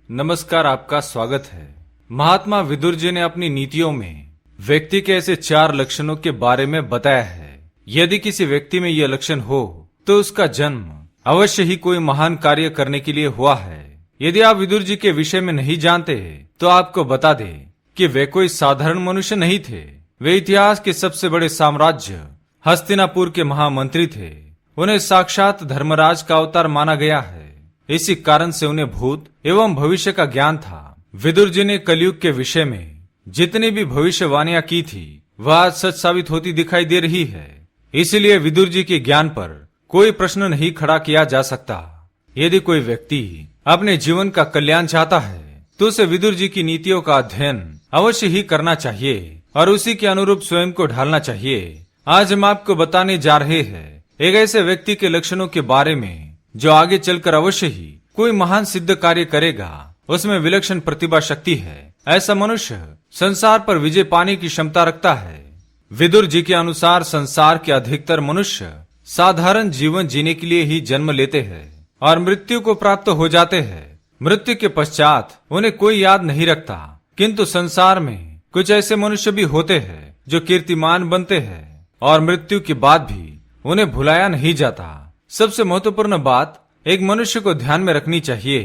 नमस्कार, आपका स्वागत है। महात्मा विदुर जी ने अपनी नीतियों में व्यक्ति के ऐसे 4 लक्षणों के बारे में बताया है। यदि किसी व्यक्ति में यह लक्षण हो तो उसका जन्म अवश्य ही कोई महान कार्य करने के लिए हुआ है। यदि आप विदुर जी के विषय में नहीं जानते तो आपको बता दें कि वे कोई साधारण मनुष्य नहीं थे। वे इतिहास के सबसे बड़े साम्राज्य हस्तिनापुर के महामंत्री थे। उन्हें साक्षात धर्मराज का अवतार माना गया है। इसी कारण से उन्हें भूत एवं भविष्य का ज्ञान था। विदुर जी ने कलयुग के विषय में जितनी भी भविष्यवाणियां की थी वह आज सच साबित होती दिखाई दे रही है। इसलिए विदुर जी के ज्ञान पर कोई प्रश्न नहीं खड़ा किया जा सकता। यदि कोई व्यक्ति अपने जीवन का कल्याण चाहता है तो उसे विदुर जी की नीतियों का अध्ययन अवश्य ही करना चाहिए और उसी के अनुरूप स्वयं को ढालना चाहिए। आज हम आपको बताने जा रहे हैं एक ऐसे व्यक्ति के लक्षणों के बारे में जो आगे चलकर अवश्य ही कोई महान सिद्ध कार्य करेगा। उसमें विलक्षण प्रतिभा शक्ति है। ऐसा मनुष्य संसार पर विजय पाने की क्षमता रखता है। विदुर जी के अनुसार संसार के अधिकतर मनुष्य साधारण जीवन जीने के लिए ही जन्म लेते हैं और मृत्यु को प्राप्त हो जाते हैं। मृत्यु के पश्चात उन्हें कोई याद नहीं रखता, किंतु संसार में कुछ ऐसे मनुष्य भी होते हैं जो कीर्तिमान बनते हैं और मृत्यु के बाद भी उन्हें भुलाया नहीं जाता। सबसे महत्वपूर्ण बात एक मनुष्य को ध्यान में रखनी चाहिए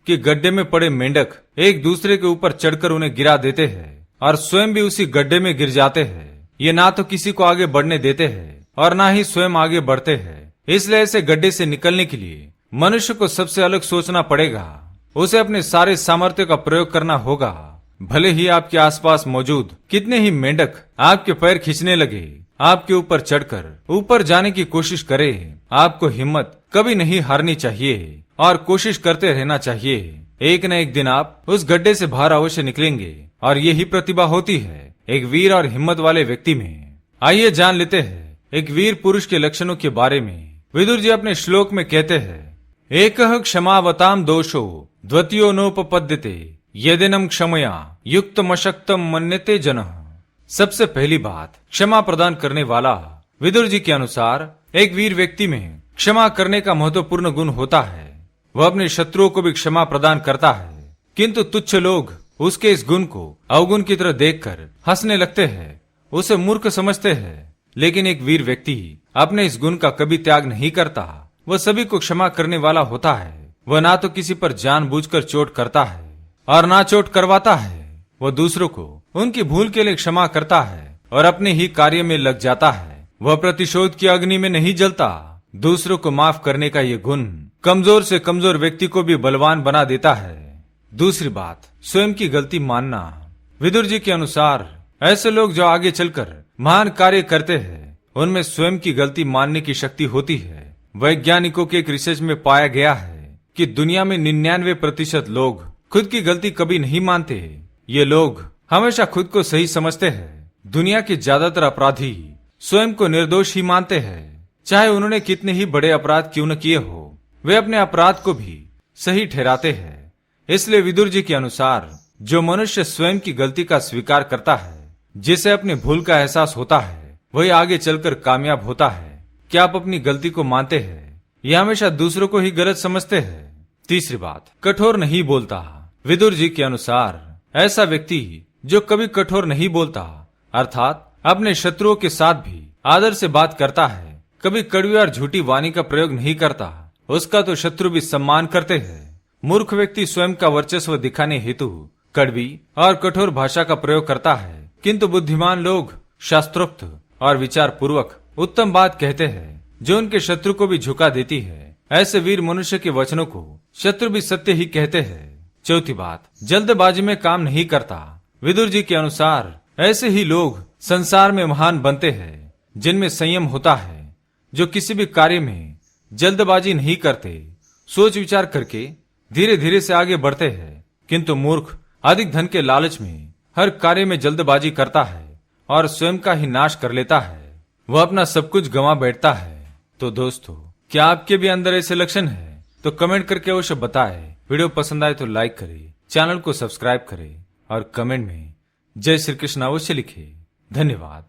कि गड्ढे में पड़े मेंढक एक दूसरे के ऊपर चढ़कर उन्हें गिरा देते हैं और स्वयं भी उसी गड्ढे में गिर जाते हैं। ये ना तो किसी को आगे बढ़ने देते हैं और ना ही स्वयं आगे बढ़ते हैं। इसलिए ऐसे गड्ढे से निकलने के लिए मनुष्य को सबसे अलग सोचना पड़ेगा। उसे अपने सारे सामर्थ्य का प्रयोग करना होगा। भले ही आपके आसपास मौजूद कितने ही मेंढक आपके पैर खींचने लगे, आपके ऊपर चढ़कर ऊपर जाने की कोशिश करे, आपको हिम्मत कभी नहीं हारनी चाहिए और कोशिश करते रहना चाहिए। एक न एक दिन आप उस गड्ढे से बाहर अवश्य निकलेंगे और यही प्रतिभा होती है एक वीर और हिम्मत वाले व्यक्ति में। आइए जान लेते हैं एक वीर पुरुष के लक्षणों के बारे में। विदुर जी अपने श्लोक में कहते हैं, एकः क्षमावताम दोषो द्वितीयो नोपपद्यते यदिनम क्षमया युक्तमशक्तम मन्यते जनः। सबसे पहली बात, क्षमा प्रदान करने वाला। विदुर जी के अनुसार एक वीर व्यक्ति में क्षमा करने का महत्वपूर्ण गुण होता है। वह अपने शत्रुओं को भी क्षमा प्रदान करता है, किंतु तुच्छ लोग उसके इस गुण को अवगुण की तरह देखकर हंसने लगते हैं, उसे मूर्ख समझते हैं। लेकिन एक वीर व्यक्ति अपने इस गुण का कभी त्याग नहीं करता। वह सभी को क्षमा करने वाला होता है। वह ना तो किसी पर जानबूझकर चोट करता है और ना चोट करवाता है। वह दूसरों को उनकी भूल के लिए क्षमा करता है और अपने ही कार्य में लग जाता है। वह प्रतिशोध की अग्नि में नहीं जलता। दूसरों को माफ करने का ये गुण कमजोर से कमजोर व्यक्ति को भी बलवान बना देता है। दूसरी बात, स्वयं की गलती मानना। विदुर जी के अनुसार ऐसे लोग जो आगे चलकर महान कार्य करते हैं उनमें स्वयं की गलती मानने की शक्ति होती है। वैज्ञानिकों के एक रिसर्च में पाया गया है कि दुनिया में 99% लोग खुद की गलती कभी नहीं मानते। ये लोग हमेशा खुद को सही समझते हैं। दुनिया के ज्यादातर अपराधी स्वयं को निर्दोष ही मानते हैं, चाहे उन्होंने कितने ही बड़े अपराध क्यों न किए हो। वे अपने अपराध को भी सही ठहराते हैं। इसलिए विदुर जी के अनुसार जो मनुष्य स्वयं की गलती का स्वीकार करता है, जिसे अपनी भूल का एहसास होता है, वही आगे चलकर कामयाब होता है। क्या आप अपनी गलती को मानते हैं या हमेशा दूसरों को ही गलत समझते हैं? तीसरी बात, कठोर नहीं बोलता। विदुर जी के अनुसार ऐसा व्यक्ति जो कभी कठोर नहीं बोलता, अर्थात अपने शत्रुओं के साथ भी आदर से बात करता है, कभी कड़वी और झूठी वाणी का प्रयोग नहीं करता, उसका तो शत्रु भी सम्मान करते हैं। मूर्ख व्यक्ति स्वयं का वर्चस्व दिखाने हेतु कड़वी और कठोर भाषा का प्रयोग करता है, किंतु बुद्धिमान लोग शास्त्रोक्त और विचार पूर्वक उत्तम बात कहते हैं जो उनके शत्रु को भी झुका देती है। ऐसे वीर मनुष्य के वचनों को शत्रु भी सत्य ही कहते हैं। चौथी बात, जल्दबाजी में काम नहीं करता। विदुर जी के अनुसार ऐसे ही लोग संसार में महान बनते हैं जिनमें संयम होता है, जो किसी भी कार्य में जल्दबाजी नहीं करते, सोच विचार करके धीरे धीरे से आगे बढ़ते हैं। किंतु मूर्ख अधिक धन के लालच में हर कार्य में जल्दबाजी करता है और स्वयं का ही नाश कर लेता है। वह अपना सब कुछ गंवा बैठता है। तो दोस्तों, क्या आपके भी अंदर ऐसे लक्षण है? तो कमेंट करके अवश्य बताएं। वीडियो पसंद आए तो लाइक करें, चैनल को सब्सक्राइब करें और कमेंट में जय श्री कृष्ण अवश्य लिखें। धन्यवाद।